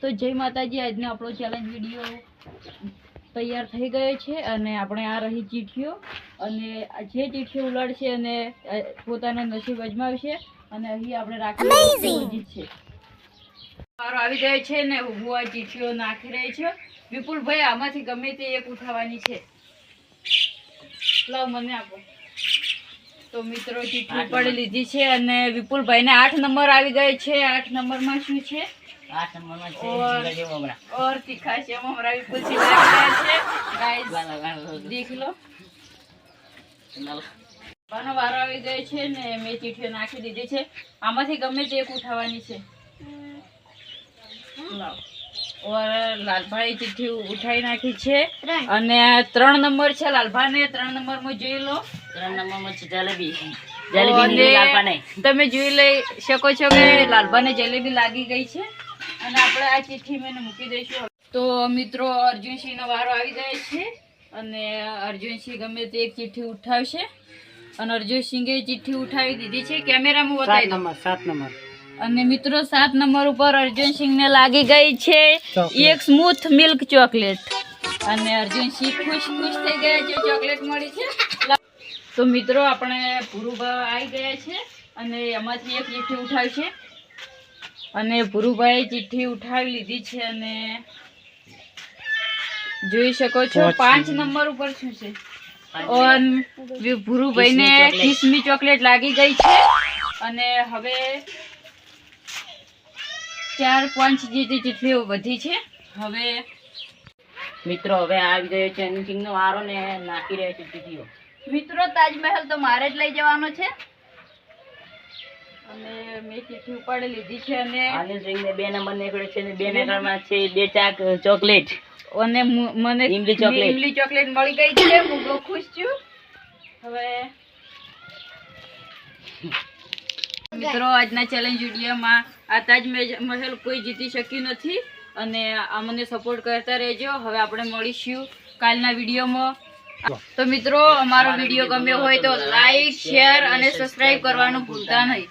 તો જય માતાજી, આજનો આપણો ચેલેન્જ વિડીયો તૈયાર થઈ ગયો છે અને આપણે આ રહી ચીઠીઓ અને જે ચીઠીઓ ઉલાડશે અને પોતાના નસીબ અજમાવશે અને અહીં આપણે રાખી છે. મારો આવી ગયો છે ને હું આ ચીઠીઓ નાખી રહી છું. વિપુલભાઈ આમાંથી ગમે તે એક ઉઠાવવાની છે. લાવ મને આપો. તો મિત્રો ચીઠી ઉપાડી લીધી છે અને વિપુલભાઈને 8 નંબર આવી ગયો છે. 8 નંબરમાં શું છે? 8 नंबर में और तीखा से हमारा विपुल जी है गाइस, देख लो. બાનો વારો આવી ગયો છે ને મેં ચીઠીઓ નાખી દીધી છે. આમાંથી ગમે તે એક ઉઠાવવાની છે. લાવ. और લાલભાઈ ચીઠી ઉઠાઈ નાખી છે અને 3 નંબર છે લાલભાને. 3 નંબર માં જોઈ લો. 3 नंबर में जलेबी जलेबी लालपाने તમે જોઈ લઈ શકો છો કે લાલભાને જલેબી લાગી ગઈ છે અને આપણે આ ચીઠી મેને મૂકી દઈશું. તો મિત્રો અર્જુનસિંહ નો વારો આવી ગયો છે અને અર્જુનસિંહ ગમે તે એક ચીઠી ઉઠાવશે અને અર્જુનસિંહે ચીઠી ઉઠાવી દીધી છે. કેમેરામાં બતાવી દો. 7 नंबर અને મિત્રો 7 નંબર ઉપર અર્જુનસિંહ ને લાગી ગઈ છે એક સ્મૂથ મિલ્ક ચોકલેટ અને અર્જુનસિંહ ખુશ થઈ ગયા છે. ચોકલેટ મળી છે. તો મિત્રો આપણે ભુરુભા આવી ગયા છે અને એમાંથી એક ચીઠી ઉઠાવશે અને ભુરુભાઈ ચીઠી ઉઠાવી લીધી છે અને જોઈ શકો છો 5 નંબર ઉપર શું છે. ભુરુભાઈને કિસમી ચોકલેટ લાગી ગઈ છે અને હવે 4-5 જેટલી ચીઠીઓ વધી છે. હવે મિત્રો હવે આવી ગયો છે અર્જુનસિંહ નો વારો ને નાખી રહ્યો છે ચીઠીઓ. મિત્રો તાજમહેલ તો મારે જ લઈ જવાનો છે અને મેં ચીઠી ઉપાડી લીધી છે અને અર્જુનસિંહ ને 2 નંબર નીકળ્યો છે ને 2 નંબરમાં છે 2 ચાક ચોકલેટ અને મને ઇમલી ચોકલેટ મળી ગઈ છે. હું બહુ ખુશ છું. હવે મિત્રો આજના ચેલેન્જ વિડીયોમાં આ તાજમહેલ કોઈ જીતી શક્યું નથી અને આ મને સપોર્ટ કરતા રહેજો. હવે આપણે મળીશું કાલના વિડીયોમાં. તો મિત્રો અમારો વિડીયો ગમ્યો હોય તો લાઈક, શેર અને સબસ્ક્રાઇબ કરવાનું ભૂલતા નહીં.